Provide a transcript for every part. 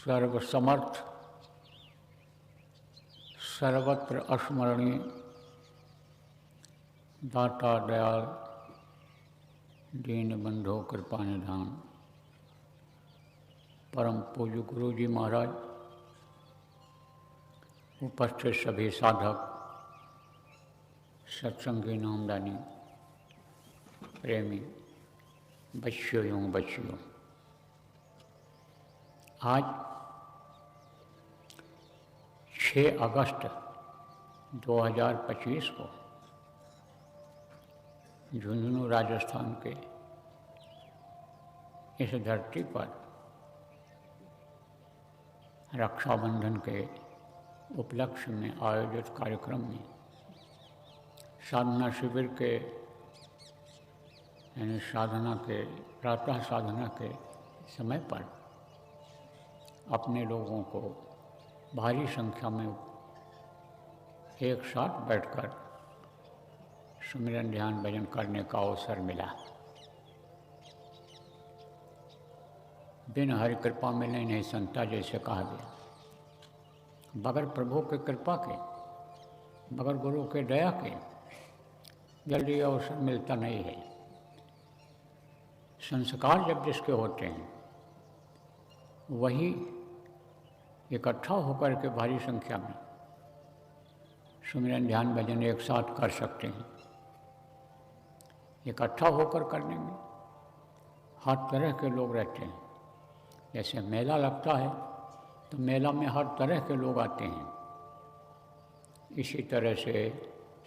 सर्वसमर्थ सर्वत्र अस्मरणीय दाता दयाल दीन बंधो कृपा निधान परम पूज्य गुरु जी महाराज, उपस्थित सभी साधक, सत्संगी नामदानी, प्रेमी बच्चियों एवं बच्चियों, आज 6 अगस्त 2025 को झुंझुनू राजस्थान के इस धरती पर रक्षाबंधन के उपलक्ष्य में आयोजित कार्यक्रम में साधना शिविर के यानी साधना के प्रातः साधना के समय पर अपने लोगों को भारी संख्या में एक साथ बैठकर सुमिरन ध्यान भजन करने का अवसर मिला। बिन हरि कृपा मिले नहीं संता, जैसे कहा गया। बगैर प्रभु की कृपा के, बगैर गुरु के दया के जल्दी अवसर मिलता नहीं है। संस्कार जब जिसके होते हैं वही इकट्ठा होकर के भारी संख्या में सुमिरन ध्यान भजन एक साथ कर सकते हैं। इकट्ठा होकर करने में हर तरह के लोग रहते हैं। जैसे मेला लगता है तो मेला में हर तरह के लोग आते हैं। इसी तरह से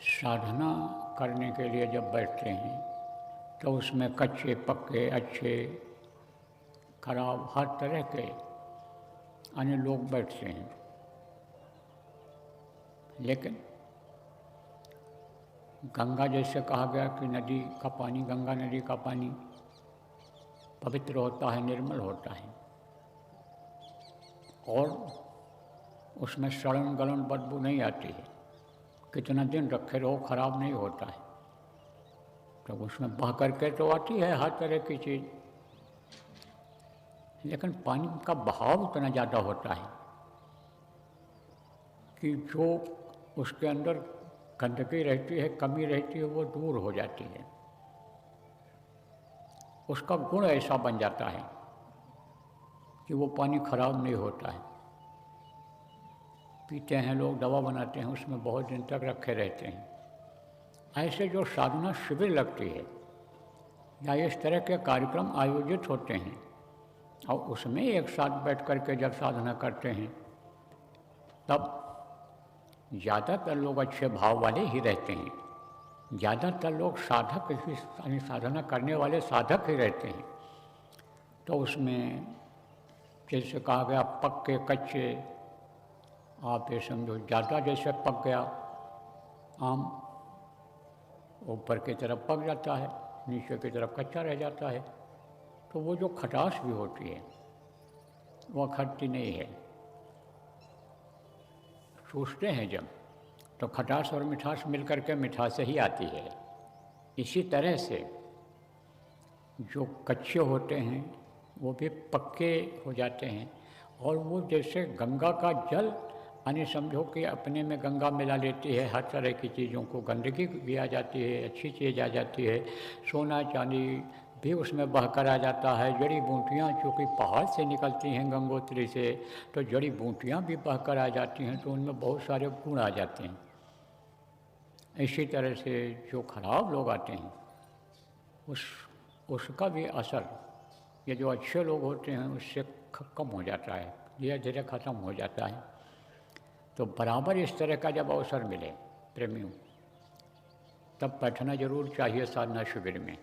साधना करने के लिए जब बैठते हैं तो उसमें कच्चे पक्के अच्छे खराब हर तरह के अन्य लोग बैठते हैं। लेकिन गंगा जैसे कहा गया कि नदी का पानी, गंगा नदी का पानी पवित्र होता है, निर्मल होता है और उसमें सड़न गलन बदबू नहीं आती है। कितना दिन रखे रहो खराब नहीं होता है। तो उसमें बह करके तो आती है हर तरह की चीज़, लेकिन पानी का बहाव इतना ज़्यादा होता है कि जो उसके अंदर गंदगी रहती है, कमी रहती है, वो दूर हो जाती है। उसका गुण ऐसा बन जाता है कि वो पानी खराब नहीं होता है। पीते हैं लोग, दवा बनाते हैं, उसमें बहुत दिन तक रखे रहते हैं। ऐसे जो साधना शिविर लगती है या इस तरह के कार्यक्रम आयोजित होते हैं और उसमें एक साथ बैठ कर के जब साधना करते हैं तब ज़्यादातर लोग अच्छे भाव वाले ही रहते हैं। ज़्यादातर लोग साधक ही, यानी साधना करने वाले साधक ही रहते हैं। तो उसमें जैसे कहा गया पक्के कच्चे, आप ये समझो ज़्यादा जैसे पक गया आम, ऊपर की तरफ पक जाता है, नीचे की तरफ कच्चा रह जाता है, तो वो जो खटास भी होती है वह खटती नहीं है। सोचते हैं जब तो खटास और मिठास मिलकर के मिठास ही आती है। इसी तरह से जो कच्चे होते हैं वो भी पक्के हो जाते हैं और वो जैसे गंगा का जल, यानी समझो कि अपने में गंगा मिला लेती है हर तरह की चीज़ों को, गंदगी भी आ जाती है, अच्छी चीज़ आ जाती है, सोना चांदी भी उसमें बहकर आ जाता है। जड़ी बूटियाँ चूँकि पहाड़ से निकलती हैं गंगोत्री से, तो जड़ी बूटियाँ भी बहकर आ जाती हैं, तो उनमें बहुत सारे गुण आ जाते हैं। इसी तरह से जो खराब लोग आते हैं उसका भी असर ये जो अच्छे लोग होते हैं उससे कम हो जाता है, धीरे धीरे ख़त्म हो जाता है। तो बराबर इस तरह का जब अवसर मिले प्रेमियों, तब बैठना जरूर चाहिए साधना शिविर में।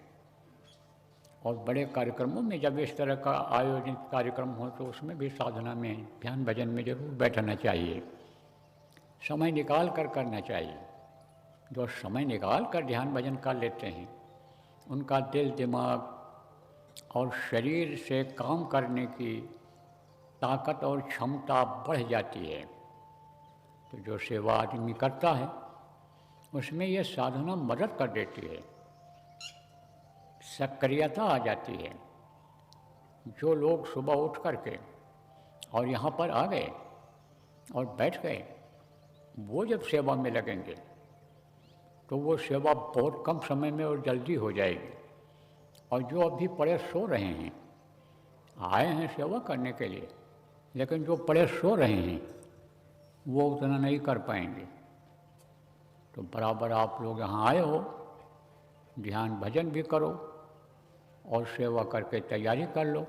और बड़े कार्यक्रमों में जब इस तरह का आयोजित कार्यक्रम हो तो उसमें भी साधना में, ध्यान भजन में जरूर बैठना चाहिए। समय निकाल कर करना चाहिए। जो समय निकाल कर ध्यान भजन कर लेते हैं उनका दिल, दिमाग और शरीर से काम करने की ताकत और क्षमता बढ़ जाती है। तो जो सेवा आदमी करता है उसमें ये साधना मदद कर देती है, सक्रियता आ जाती है। जो लोग सुबह उठ करके और यहाँ पर आ गए और बैठ गए, वो जब सेवा में लगेंगे तो वो सेवा बहुत कम समय में और जल्दी हो जाएगी। और जो अभी पड़े सो रहे हैं, आए हैं सेवा करने के लिए, लेकिन जो पड़े सो रहे हैं वो उतना नहीं कर पाएंगे। तो बराबर आप लोग यहाँ आए हो, ध्यान भजन भी करो और सेवा करके तैयारी कर लो,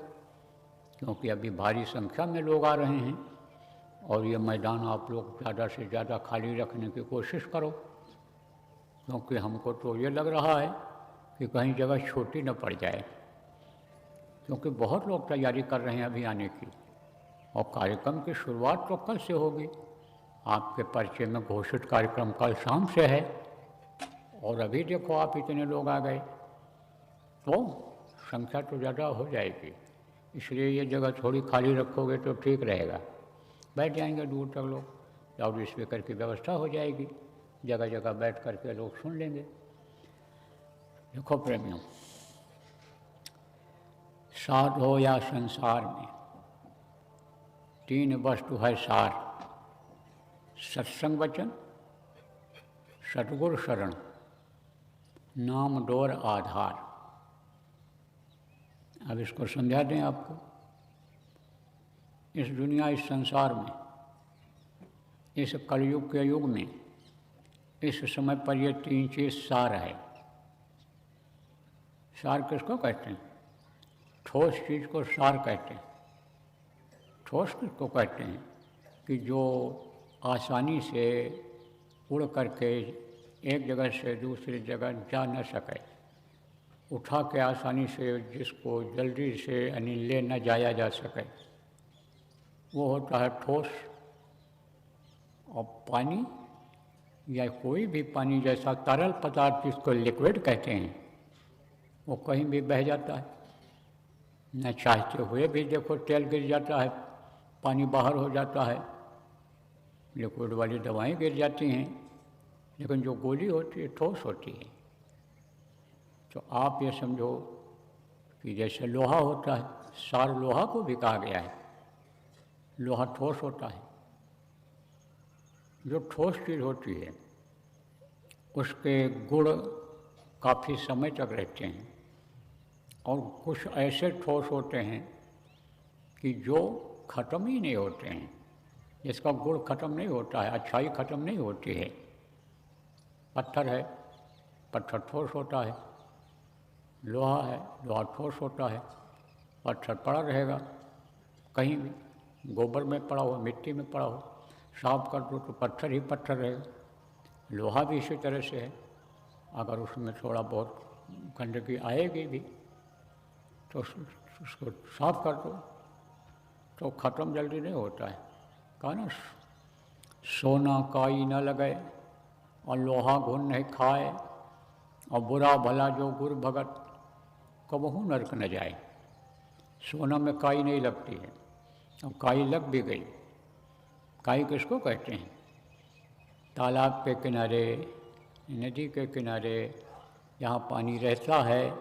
क्योंकि अभी भारी संख्या में लोग आ रहे हैं और ये मैदान आप लोग ज़्यादा से ज़्यादा खाली रखने की कोशिश करो, क्योंकि हमको तो ये लग रहा है कि कहीं जगह छोटी न पड़ जाए, क्योंकि बहुत लोग तैयारी कर रहे हैं अभी आने की। और कार्यक्रम की शुरुआत तो कल से होगी, आपके परिचय में घोषित कार्यक्रम कल शाम से है और अभी देखो आप इतने लोग आ गए, तो संख्या तो ज़्यादा हो जाएगी। इसलिए ये जगह थोड़ी खाली रखोगे तो ठीक रहेगा, बैठ जाएंगे दूर तक लोग, लाउड स्पीकर की व्यवस्था हो जाएगी, जगह जगह बैठ करके लोग सुन लेंगे। देखो प्रेमियों, साध हो या संसार में तीन वस्तु है सार, सत्संग वचन, सतगुरु शरण, नाम डोर आधार। अब इसको समझा दें आपको। इस दुनिया, इस संसार में, इस कलयुग के युग में, इस समय पर ये तीन चीज़ सार है। सार किसको कहते हैं? ठोस चीज़ को सार कहते हैं। ठोस किसको कहते हैं? कि जो आसानी से उड़ करके एक जगह से दूसरी जगह जा न सके, उठा के आसानी से जिसको जल्दी से यानी ले न जाया जा सके, वो होता है ठोस। और पानी या कोई भी पानी जैसा तरल पदार्थ जिसको लिक्विड कहते हैं, वो कहीं भी बह जाता है, न चाहते हुए भी देखो तेल गिर जाता है, पानी बाहर हो जाता है, लिक्विड वाली दवाएं गिर जाती हैं, लेकिन जो गोली होती है ठोस होती है। तो आप ये समझो कि जैसे लोहा होता है, सार लोहा को भी कहा गया है, लोहा ठोस होता है। जो ठोस चीज़ होती है उसके गुण काफ़ी समय तक रहते हैं, और कुछ ऐसे ठोस होते हैं कि जो ख़त्म ही नहीं होते हैं, जिसका गुण ख़त्म नहीं होता है, अच्छाई ख़त्म नहीं होती है। पत्थर है, पत्थर ठोस होता है, लोहा है, लोहा ठोस होता है, पत्थर पड़ा रहेगा कहीं भी, गोबर में पड़ा हो, मिट्टी में पड़ा हो, साफ कर दो तो पत्थर ही पत्थर रहेगा। लोहा भी इसी तरह से है, अगर उसमें थोड़ा बहुत गंदगी आएगी भी तो उसको साफ कर दो तो ख़त्म जल्दी नहीं होता है। कहा ना, सोना काई न लगे और लोहा घुन नहीं खाए, और बुरा भला जो गुरु भगत कबहू नरक न जाए। सोना में काई नहीं लगती है, और काई लग भी गई। काई किसको कहते हैं? तालाब के किनारे, नदी के किनारे, जहाँ पानी रहता है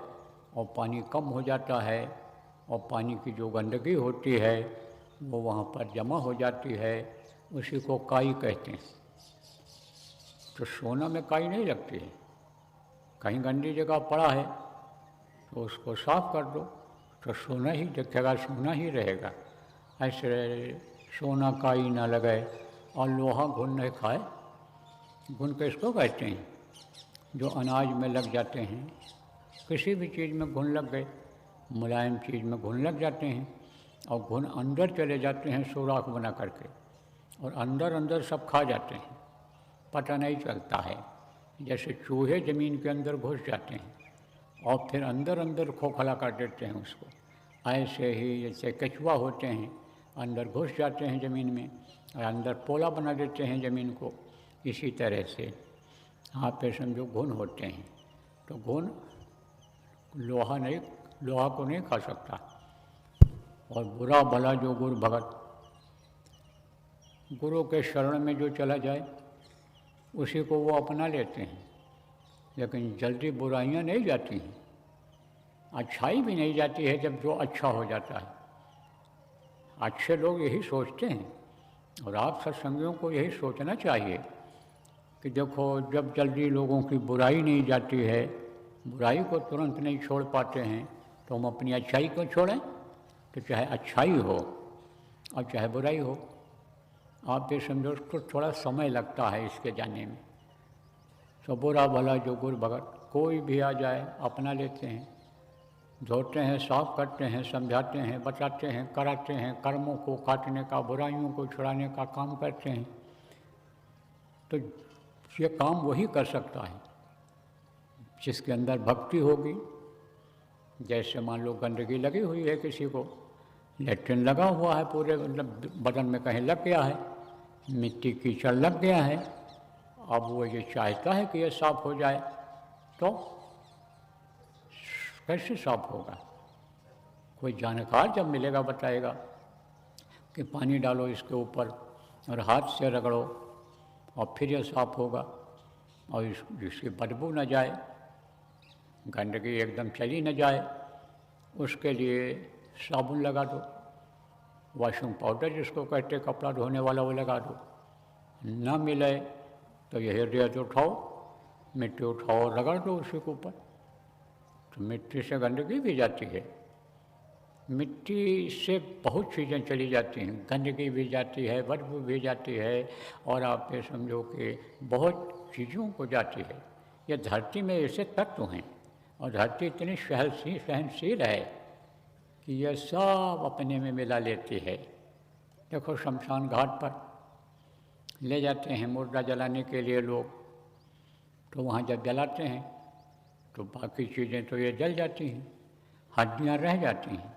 और पानी कम हो जाता है और पानी की जो गंदगी होती है वो वहाँ पर जमा हो जाती है, उसी को काई कहते हैं। तो सोना में काई नहीं लगती है। कहीं गंदी जगह पड़ा है तो उसको साफ कर दो तो सोना ही दिखेगा, सोना ही रहेगा। ऐसे सोना काई ना लगे और लोहा घुन नहीं खाए। घुन किसको कहते हैं? जो अनाज में लग जाते हैं, किसी भी चीज़ में घुन लग गए, मुलायम चीज़ में घुन लग जाते हैं और घुन अंदर चले जाते हैं सुराख बना करके, और अंदर अंदर सब खा जाते हैं, पता नहीं चलता है। जैसे चूहे ज़मीन के अंदर घुस जाते हैं और फिर अंदर अंदर खोखला कर देते हैं उसको, ऐसे ही जैसे कछुआ होते हैं, अंदर घुस जाते हैं ज़मीन में और अंदर पोला बना देते हैं ज़मीन को। इसी तरह से आप पे समझो घुन होते हैं। तो घुन लोहा को नहीं खा सकता। और बुरा भला जो गुरु भगत, गुरु के शरण में जो चला जाए उसी को वो अपना लेते हैं, लेकिन जल्दी बुराइयां नहीं जाती हैं, अच्छाई भी नहीं जाती है जब जो अच्छा हो जाता है। अच्छे लोग यही सोचते हैं, और आप सत्संगियों को यही सोचना चाहिए कि देखो, जब जल्दी लोगों की बुराई नहीं जाती है, बुराई को तुरंत नहीं छोड़ पाते हैं, तो हम अपनी अच्छाई को छोड़ें। तो चाहे अच्छाई हो और चाहे बुराई हो, आप ये समझो उसको थोड़ा समय लगता है इसके जाने में। तो बुरा भला जो गुरु भगत कोई भी आ जाए अपना लेते हैं, धोते हैं, साफ करते हैं, समझाते हैं, बताते हैं, कराते हैं, कर्मों को काटने का, बुराइयों को छुड़ाने का काम करते हैं। तो ये काम वही कर सकता है जिसके अंदर भक्ति होगी। जैसे मान लो गंदगी लगी हुई है, किसी को लेट्रिन लगा हुआ है, पूरे मतलब बदन में कहीं लग गया है, मिट्टी कीचड़ लग गया है, अब वो ये चाहता है कि ये साफ हो जाए, तो कैसे साफ होगा? कोई जानकार जब मिलेगा बताएगा कि पानी डालो इसके ऊपर और हाथ से रगड़ो और फिर ये साफ होगा, और इसकी बदबू न जाए, गंदगी एकदम चली न जाए, उसके लिए साबुन लगा दो, वॉशिंग पाउडर जिसको कहते कपड़ा धोने वाला वो लगा दो। ना मिले तो यही रेत उठाओ, मिट्टी उठाओ, रगड़ दो उसी के ऊपर, तो मिट्टी से गंदगी भी जाती है। मिट्टी से बहुत चीज़ें चली जाती हैं, गंदगी भी जाती है, बदबू भी जाती है, और आप ये समझो कि बहुत चीज़ों को जाती है। ये धरती में ऐसे तत्व हैं, और धरती इतनी सहनशील है कि यह सब अपने में मिला लेती है। देखो, शमशान घाट पर ले जाते हैं मुर्दा जलाने के लिए लोग, तो वहाँ जब जलाते हैं तो बाकी चीज़ें तो ये जल जाती हैं, हड्डियाँ रह जाती हैं।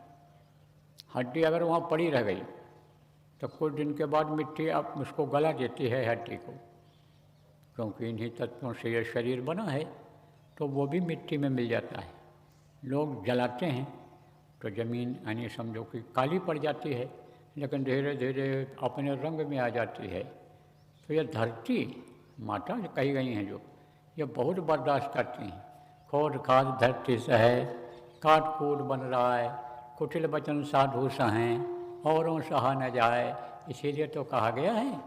हड्डी अगर वहाँ पड़ी रह गई तो कुछ दिन के बाद मिट्टी आप उसको गला देती है हड्डी को, क्योंकि इन्हीं तत्वों से ये शरीर बना है, तो वो भी मिट्टी में मिल जाता है। लोग जलाते हैं तो ज़मीन यानी समझो कि काली पड़ जाती है, लेकिन धीरे धीरे अपने रंग में आ जाती है। तो ये धरती माता कही गई हैं जो, ये बहुत बर्दाश्त करती हैं। खोद खाद धरती सहे, काट कूट बन रहा है, कुटिल बचन साधु सहें, औरों सहा न जाए, इसीलिए तो कहा गया है।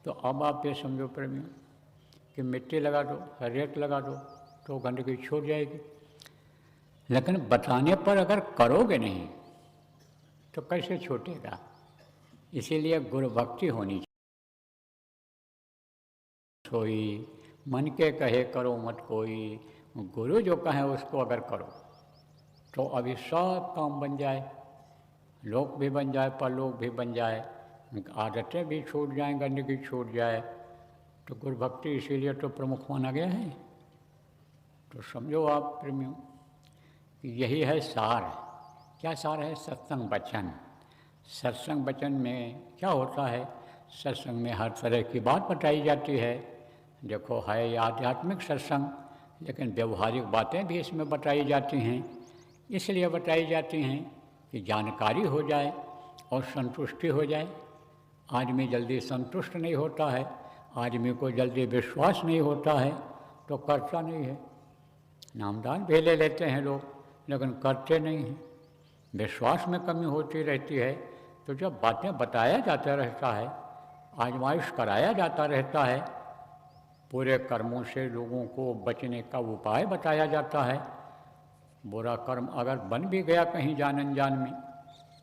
तो अब आप ये समझो प्रेमियों कि मिट्टी लगा दो, रेत लगा दो, तो गंदगी छूट जाएगी। लेकिन बताने पर अगर करोगे नहीं तो कैसे छूटेगा? इसीलिए गुरु भक्ति होनी चाहिए। सोई मन के कहे करो मत कोई, गुरु जो कहे उसको अगर करो तो अभी सब काम बन जाए, लोक भी बन जाए, परलोक भी बन जाए, आदतें भी छूट जाएं, गंदगी छूट जाए। तो गुरु भक्ति इसीलिए तो प्रमुख माना गया है। तो समझो आप प्रेमियों, यही है सार। क्या सार है? सत्संग वचन। सत्संग वचन में क्या होता है? सत्संग में हर तरह की बात बताई जाती है। देखो, है आध्यात्मिक सत्संग, लेकिन व्यवहारिक बातें भी इसमें बताई जाती हैं। इसलिए बताई जाती हैं कि जानकारी हो जाए और संतुष्टि हो जाए। आदमी जल्दी संतुष्ट नहीं होता है, आदमी को जल्दी विश्वास नहीं होता है, तो करता नहीं है। नामदान भी ले लेते हैं लोग, लेकिन करते नहीं हैं। विश्वास में कमी होती रहती है। तो जब बातें बताया जाता रहता है, आजमाइश कराया जाता रहता है, पूरे कर्मों से लोगों को बचने का उपाय बताया जाता है। बुरा कर्म अगर बन भी गया कहीं जान अनजान में,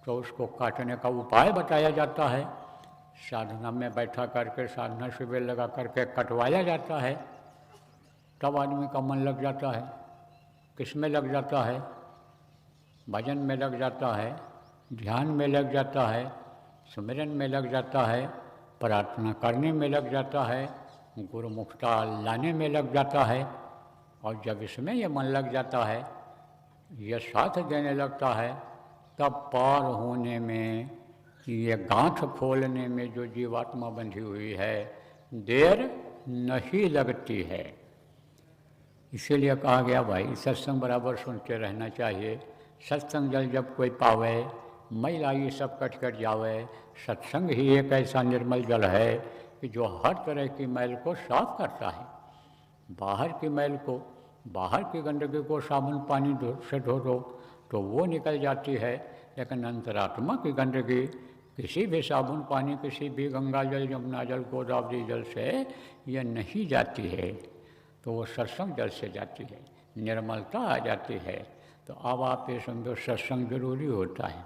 तो उसको काटने का उपाय बताया जाता है। साधना में बैठा करके, साधना शिविर लगा करके कटवाया जाता है, तब आदमी का मन लग जाता है। किस में लग जाता है? भजन में लग जाता है, ध्यान में लग जाता है, सुमिरन में लग जाता है, प्रार्थना करने में लग जाता है, गुरुमुखता लाने में लग जाता है। और जब इसमें ये मन लग जाता है, ये साथ देने लगता है, तब पार होने में, ये गांठ खोलने में जो जीवात्मा बंधी हुई है, देर नहीं लगती है। इसीलिए कहा गया भाई सत्संग बराबर सुनते रहना चाहिए। सत्संग जल जब कोई पावे, मैला ये सब कट कट जावे। सत्संग ही एक ऐसा निर्मल जल है कि जो हर तरह की मैल को साफ करता है। बाहर की मैल को, बाहर की गंदगी को साबुन पानी से धो दो तो वो निकल जाती है, लेकिन अंतरात्मा की गंदगी किसी भी साबुन पानी, किसी भी गंगा जल, यमुना जल, गोदावरी जल से यह नहीं जाती है, तो वो सत्संग जल से जाती है, निर्मलता आ जाती है। तो अब आप ये समझो सत्संग जरूरी होता है।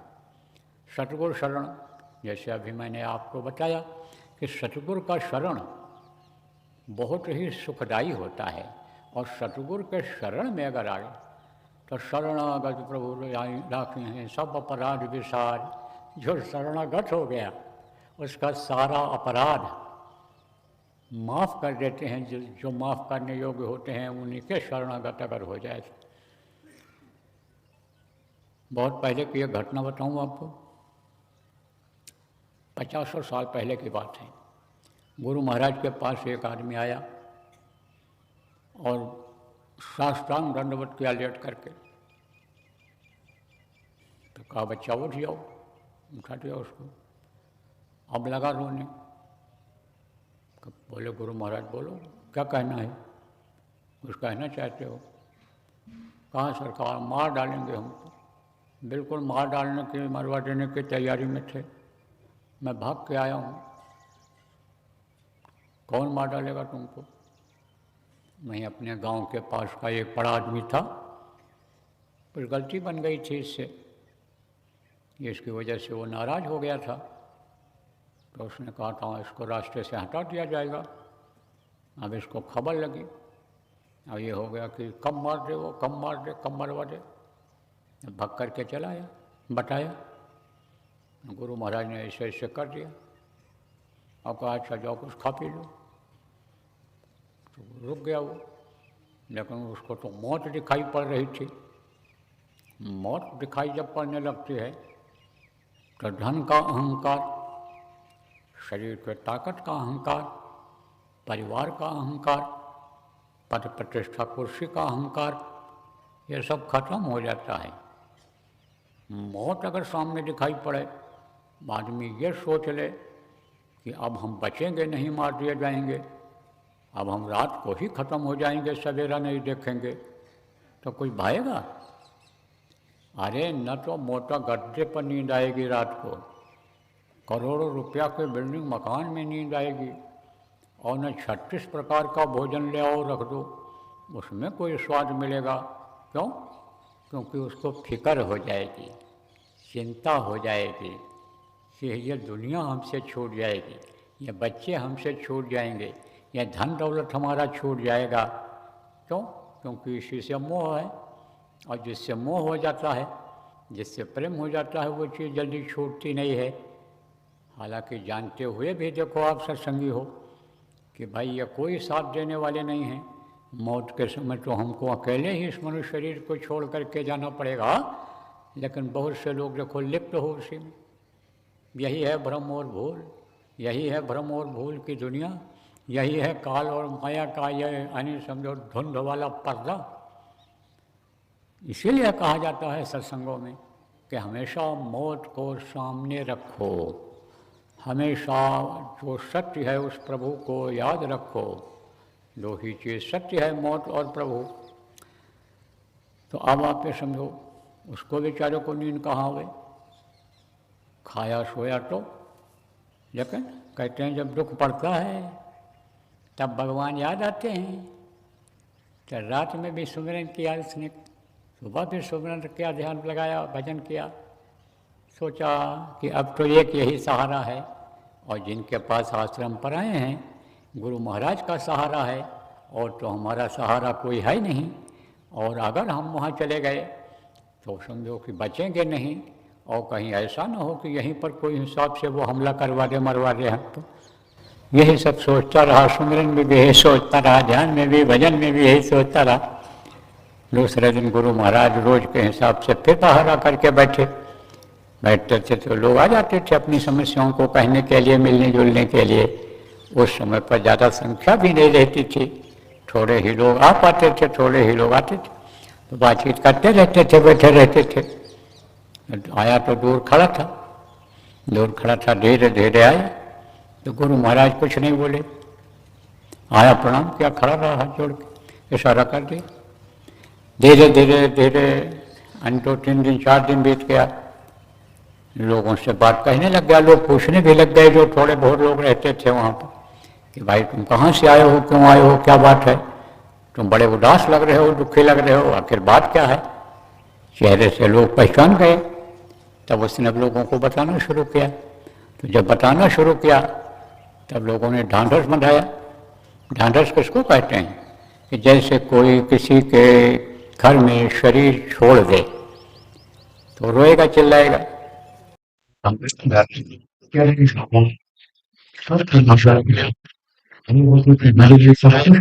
सतगुरु शरण, जैसे अभी मैंने आपको बताया कि सतगुरु का शरण बहुत ही सुखदायी होता है। और सतगुरु के शरण में अगर आए तो शरणागत प्रभु राखे हैं सब अपराध विसार। जो शरणागत हो गया उसका सारा अपराध माफ़ कर देते हैं। जो माफ़ करने योग्य होते हैं उन्हीं के शरणागत अगर हो जाए। बहुत पहले की एक घटना बताऊं आपको, 50 साल पहले की बात है। गुरु महाराज के पास एक आदमी आया और साष्टांग दंडवत किया लेट करके। तो कहा बच्चा उठ जाओ, उठा दिया उसको। अब लगा रोने। बोले गुरु महाराज बोलो क्या कहना है, कुछ कहना चाहते हो? कहाँ सरकार मार डालेंगे हमको। बिल्कुल मार डालने की, मरवा देने की तैयारी में थे। मैं भाग के आया हूँ। कौन मार डालेगा तुमको? मैं अपने गांव के पास का एक बड़ा आदमी था, कुछ गलती बन गई थी इससे, इसकी वजह से वो नाराज़ हो गया था। तो उसने कहा था इसको रास्ते से हटा दिया जाएगा। अब इसको खबर लगी, अब ये हो गया कि कम मार दे, वो कम मार दे, कम मरवा दे। भग करके चला आया, बताया गुरु महाराज ने ऐसे ऐसे कर दिया। और कहा अच्छा जाओ कुछ खा पी लो। तो रुक गया वो, लेकिन उसको तो मौत दिखाई पड़ रही थी। मौत दिखाई जब पड़ने लगती है तो धन का अहंकार, शरीर के ताकत का अहंकार, परिवार का अहंकार, पद प्रतिष्ठा कुर्सी का अहंकार, ये सब खत्म हो जाता है। मौत अगर सामने दिखाई पड़े, आदमी ये सोच ले कि अब हम बचेंगे नहीं, मार दिए जाएंगे, अब हम रात को ही खत्म हो जाएंगे, सवेरा नहीं देखेंगे, तो कोई भाएगा? अरे न तो मोटा गद्दे पर नींद आएगी रात को, करोड़ों रुपया के बिल्डिंग मकान में नींद आएगी, और न 36 प्रकार का भोजन ले आओ रख दो, उसमें कोई स्वाद मिलेगा? क्यों? क्योंकि उसको फिक्र हो जाएगी, चिंता हो जाएगी कि ये दुनिया हमसे छूट जाएगी, ये बच्चे हमसे छूट जाएंगे, ये धन दौलत हमारा छूट जाएगा। क्यों? क्योंकि इसी से मोह है, और जिससे मोह हो जाता है, जिससे प्रेम हो जाता है, वो चीज़ जल्दी छूटती नहीं है। हालांकि जानते हुए भी देखो आप सत्संगी हो कि भाई ये कोई साथ देने वाले नहीं हैं, मौत के समय तो हमको अकेले ही इस मनुष्य शरीर को छोड़ करके जाना पड़ेगा। लेकिन बहुत से लोग देखो लिप्त हो उसी में। यही है भ्रम और भूल, यही है भ्रम और भूल की दुनिया, यही है काल और माया का ये यानी समझो धुंध वाला पर्दा। इसीलिए कहा जाता है सत्संगों में कि हमेशा मौत को सामने रखो, हमेशा जो सत्य है उस प्रभु को याद रखो। दो ही चीज़ सत्य है, मौत और प्रभु। तो अब आप ये समझो उसको बेचारे को नींद कहाँ हुए, खाया सोया तो, लेकिन कहते हैं जब दुख पड़ता है तब भगवान याद आते हैं। तो रात में भी सुमिरन किया उसने, सुबह भी सुमिरन किया, ध्यान लगाया, भजन किया, सोचा कि अब तो एक यही सहारा है, और जिनके पास आश्रम पर आए हैं गुरु महाराज का सहारा है, और तो हमारा सहारा कोई है नहीं। और अगर हम वहाँ चले गए तो समझो कि बचेंगे नहीं, और कहीं ऐसा ना हो कि यहीं पर कोई हिसाब से वो हमला करवा दे, मरवा दे हम। तो यही सब सोचता रहा, सुमिरन में भी यही सोचता रहा, ध्यान में भी, भजन में भी यही सोचता रहा। दूसरे दिन गुरु महाराज रोज के हिसाब से फिर बाहर आकर के बैठते थे, तो लोग आ जाते थे अपनी समस्याओं को कहने के लिए, मिलने जुलने के लिए। उस समय पर ज़्यादा संख्या भी नहीं रहती थी, थोड़े ही लोग आ पाते थे, थोड़े ही लोग आते थे, तो बातचीत करते रहते थे, बैठे रहते थे। आया तो दूर खड़ा था, धीरे धीरे आया, तो गुरु महाराज कुछ नहीं बोले, आया प्रणाम किया, खड़ा रहा, हाथ जोड़ के इशारा कर दिया। धीरे धीरे धीरे 2-3 दिन 4 दिन बीत गया, लोगों से बात कहने लग गया, लोग पूछने भी लग गए जो थोड़े बहुत लोग रहते थे वहाँ पर कि भाई तुम कहाँ से आए हो, क्यों आए हो, क्या बात है, तुम बड़े उदास लग रहे हो, दुखी लग रहे हो, आखिर बात क्या है। चेहरे से लोग पहचान गए। तब उसने अब लोगों को बताना शुरू किया। तो जब बताना शुरू किया तब लोगों ने ढांढस बंधाया। ढांढस किसको कहते हैं कि जैसे कोई किसी के घर में शरीर छोड़ दे तो रोएगा चिल्लाएगा।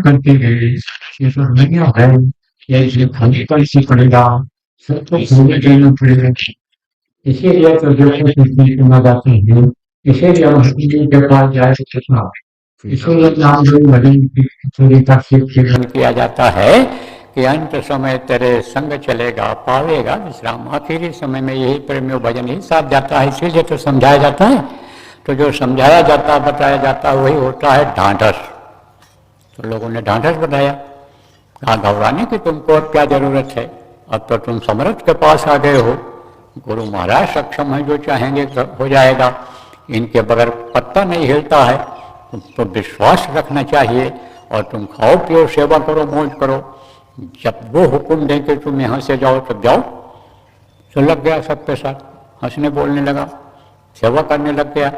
करते गए ये सब नहीं है, ये जो खाली का इसी पड़ेगा, सबको भूल देना पड़ेगा। इसीलिए तो जो है किसी की मदद नहीं, इसीलिए हम हकीम के पास जाए तो कितना, इसीलिए नाम जो भजन की चोरी का शिक्षण किया जाता है कि अंत समय तेरे संग चलेगा, पावेगा विश्राम। आखिरी समय में यही प्रेम भजन ही साथ जाता है, इसीलिए तो समझाया जाता है। तो जो समझाया जाता बताया जाता वही होता है ढांढस। तो लोगों ने ढांढस बताया, कहा घबराने की तुमको अब क्या जरूरत है, अब तो तुम समर्थ के पास आ गए हो, गुरु महाराज सक्षम है, जो चाहेंगे हो जाएगा, इनके बगैर पत्ता नहीं हिलता है, तो विश्वास रखना चाहिए और तुम खाओ पियो सेवा करो मौज करो, जब वो हुक्म दें कि तुम यहाँ से जाओ तब जाओ। तो लग गया सबके साथ, हंसने बोलने लगा, सेवा करने लग गया।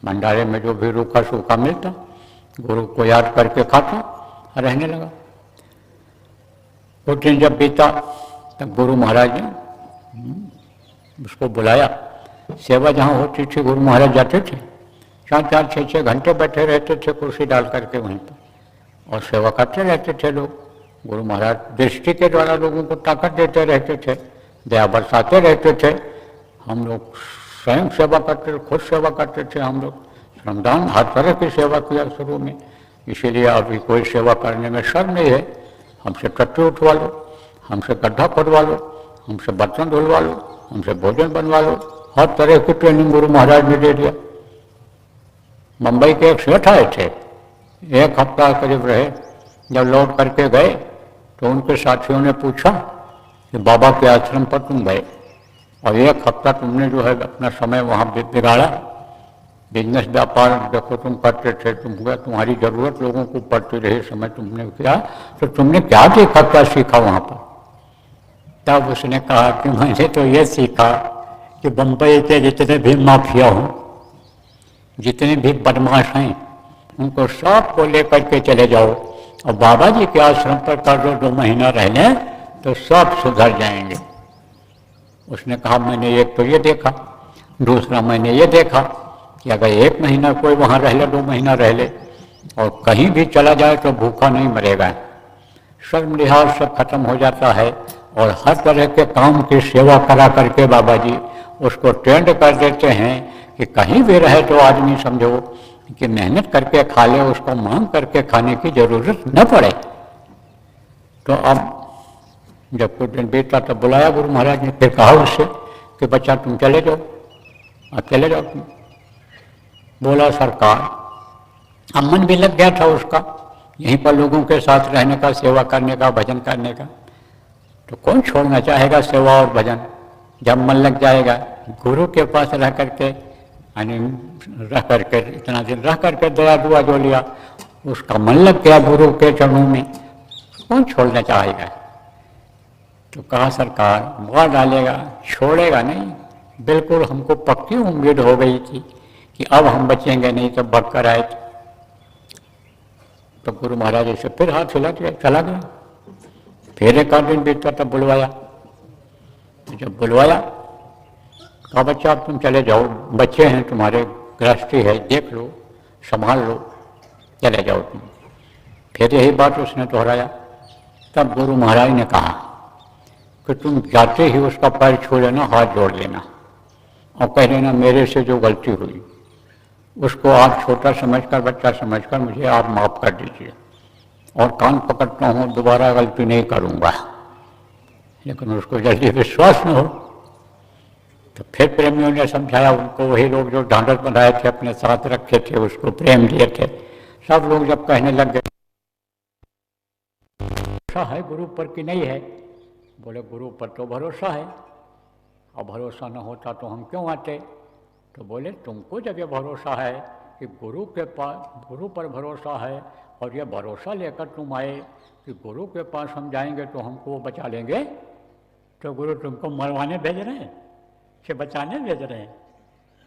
भंडारे में जो भी रूखा सूखा मिलता गुरु को याद करके खाता रहने लगा। कुछ दिन जब बीता तब गुरु महाराज ने उसको बुलाया। सेवा जहाँ होती थी गुरु महाराज जाते थे, 4-4, 6-6 घंटे बैठे रहते थे कुर्सी डाल करके वहीं पर और सेवा करते रहते थे लोग। गुरु महाराज दृष्टि के द्वारा लोगों को ताकत देते रहते थे, दया बरसाते रहते थे। हम लोग स्वयं सेवा करते थे, खुद सेवा करते थे, हम लोग श्रमदान हर तरह की सेवा किया शुरू में। इसीलिए अभी कोई सेवा करने में शर्म नहीं है। हमसे टट्टी उठवा लो, हमसे गड्ढा खोदवा लो, हमसे बर्तन धुलवा लो, हमसे भोजन बनवा लो, हर तरह की ट्रेनिंग गुरु महाराज ने दे दिया। मुंबई के एक सेठ आए थे, 1 हफ्ता करीब रहे। जब लौट करके गए तो उनके साथियों ने पूछा कि बाबा के आश्रम पर तुम गए और 1 हफ्ता तुमने जो है अपना समय वहाँ बिगाड़ा, बिजनेस व्यापार देखो तुम करते थे, तुम्हारी जरूरत लोगों को पड़ती रही, समय तुमने किया, तो तुमने क्या देखा, क्या सीखा वहाँ पर। तब उसने कहा कि मैंने तो ये सीखा कि बम्बई के जितने भी माफिया हों, जितने भी बदमाश हैं, उनको सबको लेकर के चले जाओ और बाबा जी के आश्रम पर कर दो, 2 महीना रह लें तो सब सुधर जाएंगे। उसने कहा मैंने एक तो ये देखा, दूसरा मैंने ये देखा कि अगर 1 महीना कोई वहाँ रह ले, 2 महीना रह ले और कहीं भी चला जाए तो भूखा नहीं मरेगा। शर्म लिहाज सब खत्म हो जाता है और हर तरह के काम की सेवा करा करके बाबा जी उसको ट्रेंड कर देते हैं कि कहीं भी रहे तो आदमी समझो कि मेहनत करके खा ले, उसको मांग करके खाने की जरूरत न पड़े। तो अब जब कुछ दिन बीता तब बुलाया गुरु महाराज ने, फिर कहा उससे कि बच्चा तुम चले जाओ, अकेले जाओ तुम। बोला सरकार, अब मन भी लग गया था उसका यहीं पर लोगों के साथ रहने का, सेवा करने का, भजन करने का। तो कौन छोड़ना चाहेगा सेवा और भजन। जब मन लग जाएगा गुरु के पास रह करके, यानी रह करके इतना दिन रह करके दया दुआ जो लिया, उसका मन लग गया गुरु के चरणों में, कौन छोड़ना चाहेगा। तो कहा सरकार मार डालेगा, छोड़ेगा नहीं। बिल्कुल हमको पक्की उम्मीद हो गई थी कि अब हम बचेंगे नहीं तो बढ़कर आए थे। तो गुरु महाराज से फिर हाथ हिला दिया, चला गया। फिर 1 दिन बीता तब बुलवाया। तो जब बुलवाया कहा बच्चा अब तुम चले जाओ, बच्चे हैं तुम्हारे, गृहस्थी है, देख लो, संभाल लो, चले जाओ तुम। फिर यही बात उसने दोहराया। तब गुरु महाराज ने कहा कि तुम जाते ही उसका पैर छू लेना, हाथ जोड़ लेना और कह देना मेरे से जो गलती हुई उसको आप छोटा समझकर, बच्चा समझकर मुझे आप माफ़ कर दीजिए और कान पकड़ता हूँ, दोबारा गलती नहीं करूँगा। लेकिन उसको जल्दी विश्वास न हो। तो फिर प्रेमियों ने समझाया उनको, वही लोग जो ढांढस बनाए थे, अपने साथ रखे थे, उसको प्रेम दिए थे, सब लोग जब कहने लग गए भरोसा है गुरु पर कि नहीं है। बोले गुरु पर तो भरोसा है, और भरोसा न होता तो हम क्यों आते? तो बोले तुमको जब ये भरोसा है कि गुरु पर भरोसा है और ये भरोसा लेकर तुम आए कि गुरु के पास हम जाएंगे तो हमको वो बचा लेंगे, तो गुरु तुमको मरवाने भेज रहे हैं कि बचाने भेज रहे हैं?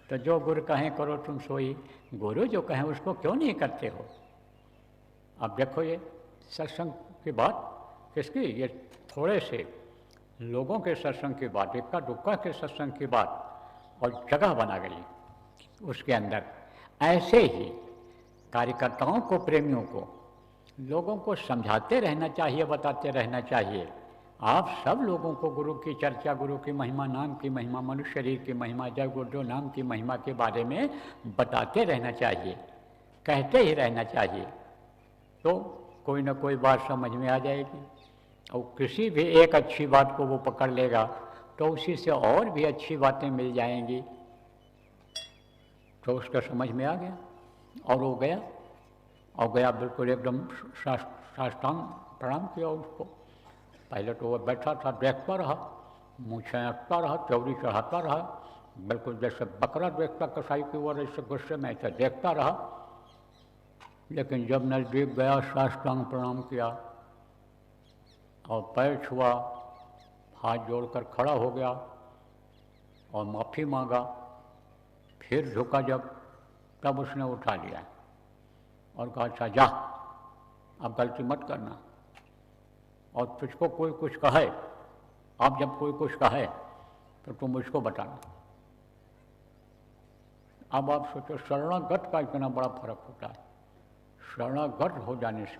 तो जो गुरु कहें करो तुम सोई, गुरु जो कहें उसको क्यों नहीं करते हो? अब देखो ये सत्संग की बात किसकी, ये थोड़े से लोगों के सत्संग की बात, इक्का दुक्का के सत्संग की बात, और जगह बना गई उसके अंदर। ऐसे ही कार्यकर्ताओं को, प्रेमियों को, लोगों को समझाते रहना चाहिए, बताते रहना चाहिए। आप सब लोगों को गुरु की चर्चा, गुरु की महिमा, नाम की महिमा, मनुष्य शरीर की महिमा, जय गुरुदेव नाम की महिमा के बारे में बताते रहना चाहिए, कहते ही रहना चाहिए, तो कोई ना कोई बात समझ में आ जाएगी। और किसी भी एक अच्छी बात को वो पकड़ लेगा तो उसी से और भी अच्छी बातें मिल जाएंगी, तो उसका समझ में आ गया और वो गया बिल्कुल एकदम साष्टांग प्रणाम किया उसको। पहले तो वो बैठा था, देखता रहा, मूँछें अटता रहा, चौड़ी चढ़ाता रहा, बिल्कुल जैसे बकरा देखता कसाई की ओर, ऐसे गुस्से में ऐसे देखता रहा। लेकिन जब नज़दीक गया, साष्टांग प्रणाम किया और पैर छुआ, हाथ जोड़कर खड़ा हो गया और माफ़ी मांगा, फिर झुका जब, तब उसने उठा लिया और कहा अच्छा जा, अब गलती मत करना, और तुझको कोई कुछ कहे, अब जब कोई कुछ कहे तो तुम मुझको बताना। अब आप सोचो शरणागत का इतना बड़ा फर्क होता है। शरणागत हो जाने से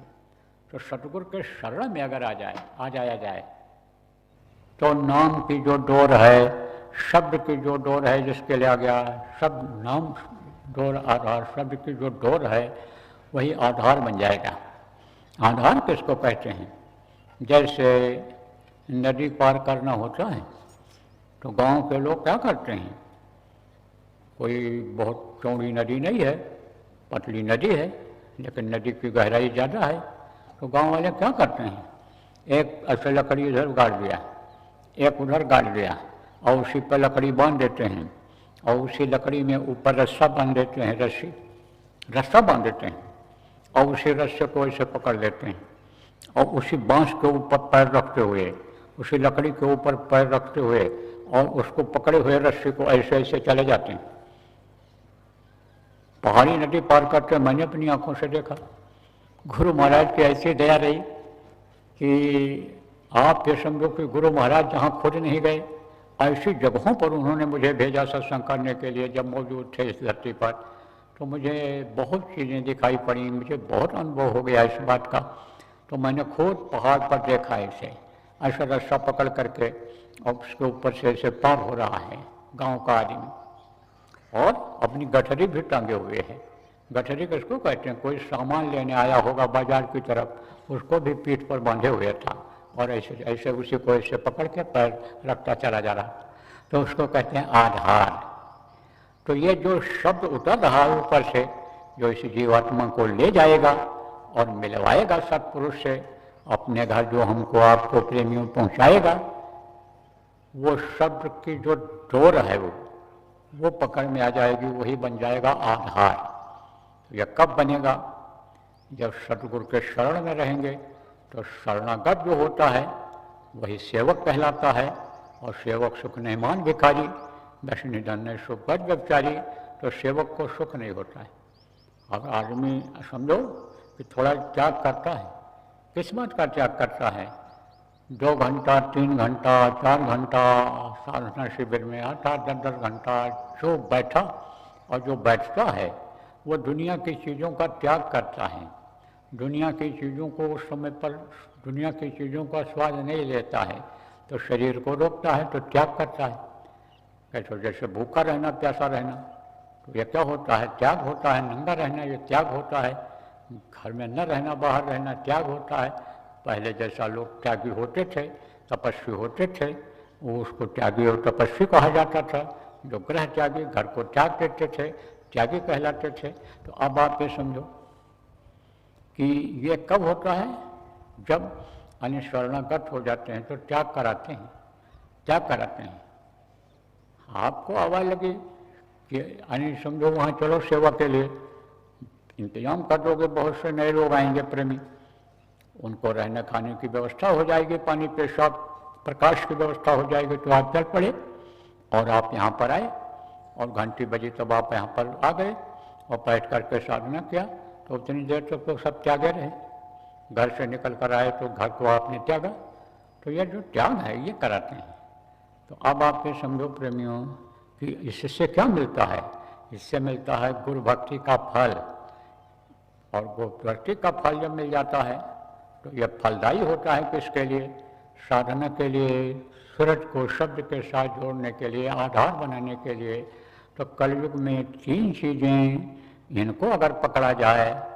तो सतगुरु के शरण में अगर आ जाया जाए तो नाम की जो डोर है, शब्द की जो डोर है जिसके लिए आ गया, शब्द नाम डोर आधार, शब्द की जो डोर है वही आधार बन जाएगा। आधार किसको कहते हैं? जैसे नदी पार करना होता है तो गांव के लोग क्या करते हैं, कोई बहुत चौड़ी नदी नहीं है, पतली नदी है, लेकिन नदी की गहराई ज़्यादा है, तो गांव वाले क्या करते हैं, एक ऐसे लकड़ी इधर गाड़ दिया, एक उधर गाड़ दिया, और उसी पर लकड़ी बांध देते हैं, और उसी लकड़ी में ऊपर रस्सा बांध देते हैं, रस्सा बांध देते हैं, और उसी रस्से को ऐसे पकड़ लेते हैं, और उसी बांस के ऊपर पैर रखते हुए, उसी लकड़ी के ऊपर पैर रखते हुए, और उसको पकड़े हुए रस्सी को ऐसे ऐसे चले जाते हैं। पहाड़ी नदी पार करते मैंने अपनी आंखों से देखा। गुरु महाराज की ऐसी दया रही कि आप ये समझो कि गुरु महाराज जहाँ खुद नहीं गए, ऐसी जगहों पर उन्होंने मुझे भेजा सत्संग करने के लिए। जब मौजूद थे इस धरती पर तो मुझे बहुत चीज़ें दिखाई पड़ी, मुझे बहुत अनुभव हो गया इस बात का। तो मैंने खुद पहाड़ पर देखा इसे, ऐसा रास्ता पकड़ करके, और उसके ऊपर से ऐसे पार हो रहा है गांव का आदमी, और अपनी गठरी भी टांगे हुए हैं। गठरी किसको कहते हैं? कोई सामान लेने आया होगा बाजार की तरफ, उसको भी पीठ पर बांधे हुए था, और ऐसे ऐसे उसी को ऐसे पकड़ के पैर रखता चला जा रहा, तो उसको कहते हैं आधार। तो ये जो शब्द उतर रहा है ऊपर से, जो इस जीवात्मा को ले जाएगा और मिलवाएगा सत्पुरुष से, अपने घर जो हमको आपको प्रेमियों पहुंचाएगा, वो शब्द की जो डोर है वो पकड़ में आ जाएगी, वही बन जाएगा आधार। तो यह कब बनेगा? जब सतगुरु के शरण में रहेंगे। तो शरणागत जो होता है वही सेवक कहलाता है, और सेवक सुख नहिमान भिखारी, दश निधन ने सुख गज व्यभिचारी। तो सेवक को सुख नहीं होता है। अब आदमी समझो कि थोड़ा त्याग करता है, किस बात का त्याग करता है? 2 घंटा, 3 घंटा, 4 घंटा साधना शिविर में 8-10 घंटा जो बैठा, और जो बैठता है वो दुनिया की चीज़ों का त्याग करता है। दुनिया की चीज़ों को उस समय पर, दुनिया की चीज़ों का स्वाद नहीं लेता है, तो शरीर को रोकता है, तो त्याग करता है। कैसे? जैसे भूखा रहना, प्यासा रहना, तो ये क्या होता है? त्याग होता है। नंगा रहना ये त्याग होता है। घर में न रहना, बाहर रहना त्याग होता है। पहले जैसा लोग त्यागी होते थे, तपस्वी होते थे, वो उसको त्यागी और तपस्वी कहा जाता था। जो ग्रह त्यागी, घर को त्याग देते थे, त्यागी कहलाते थे। तो अब आप ये समझो कि ये कब होता है? जब अन्य शरणागत हो जाते हैं तो त्याग कराते हैं, त्याग कराते हैं। आपको आवाज़ लगी कि यानी समझो वहाँ चलो सेवा के लिए, इंतजाम कर दोगे, बहुत से नए लोग आएंगे प्रेमी, उनको रहने खाने की व्यवस्था हो जाएगी, पानी पेशाब प्रकाश की व्यवस्था हो जाएगी, तो आप चल पड़े और आप यहाँ पर आए और घंटी बजी तब आप यहाँ पर आ गए और बैठ करके साधना किया। तो उतनी देर तक तो सब त्यागे रहे, घर से निकल कर आए तो घर को आपने त्यागा। तो यह जो त्याग है ये कराते हैं। तो अब आप ये समझो प्रेमियों कि इससे क्या मिलता है? इससे मिलता है गुरु भक्ति का फल, और गुरु भक्ति का फल जब मिल जाता है तो यह फलदायी होता है किसके लिए? साधना के लिए, सूरज को शब्द के साथ जोड़ने के लिए, आधार बनाने के लिए। तो कलयुग में 3 चीज़ें, इनको अगर पकड़ा जाए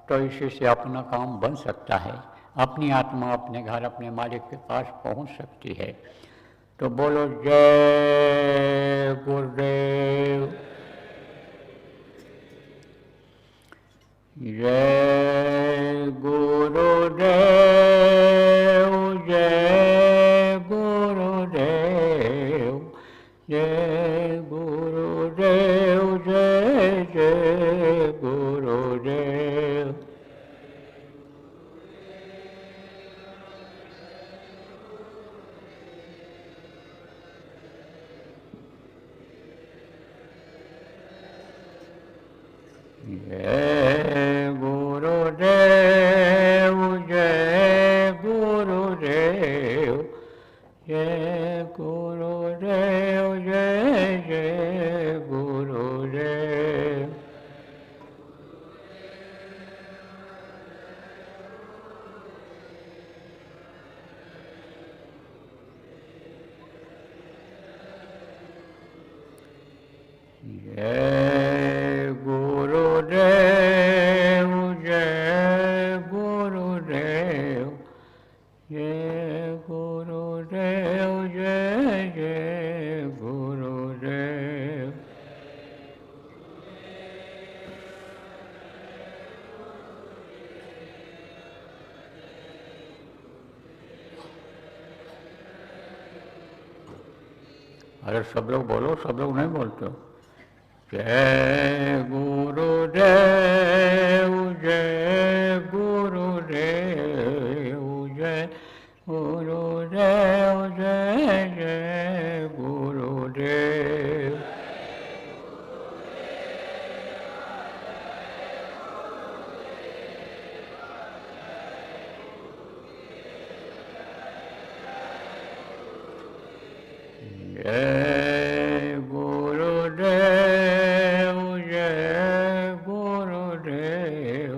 तो इसी से अपना काम बन सकता है, अपनी आत्मा अपने घर अपने मालिक के पास पहुंच सकती है। तो बोलो जय गुरुदेव, जय गुरुदेव, जय गुरुदेव, जय गुरुदेव, जय जय गुरुदेव। जय गुरुदेव, जय गुरुदेव, जय गुरुदेव, जय जय गुरुदेव। जय गुरुदेव, जय गुरुदेव, जय गुरुदेव, जय जय गुरुदेव। अरे सब लोग बोलो, सब लोग नहीं बोलते हो। जय गुरुदेव, जय गुरुदेव, जय गुरुदेव, जय जय गुरुदेव। जय गुरुदेव, जय गुरुदेव,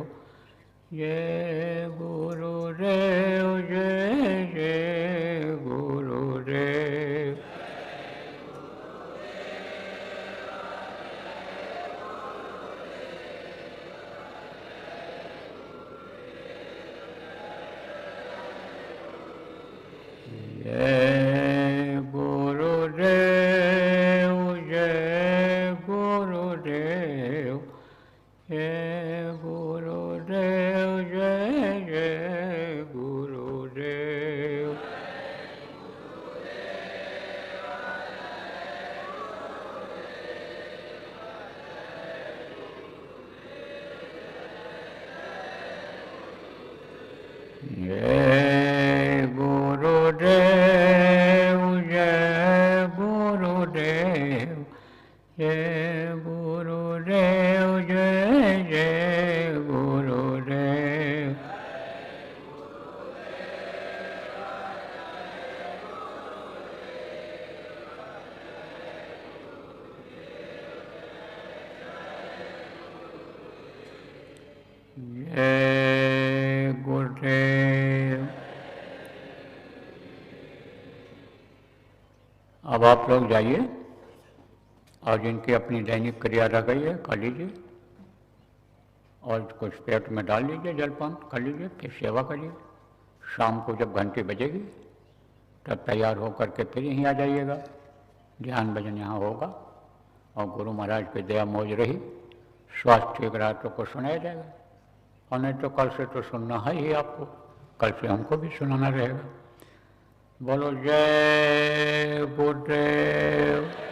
जय गुरुदेव, जय जय गुरुदेव। जय गुरुदेव, जय गुरुदेव, जय गुरुदेव, जय जय गुरुदेव। जय गुरुदेव, जय गुरुदेव, जय गुरुदेव, जय जय गुरुदेव। जय गुरुदेव। अब आप लोग जाइए और जिनकी अपनी दैनिक क्रिया रह गई है कर लीजिए, और कुछ पेट में डाल लीजिए, जलपान कर लीजिए, फिर सेवा करिए। शाम को जब घंटी बजेगी तब तैयार होकर के फिर यहीं आ जाइएगा। ध्यान भजन यहाँ होगा और गुरु महाराज की दया मौज रही, स्वास्थ्य ठीक रहा तो कुछ सुनाया जाएगा, और नहीं तो कल से तो सुनना है ही आपको, कल से हमको भी सुनाना रहेगा। बोलो जय गुरुदेव।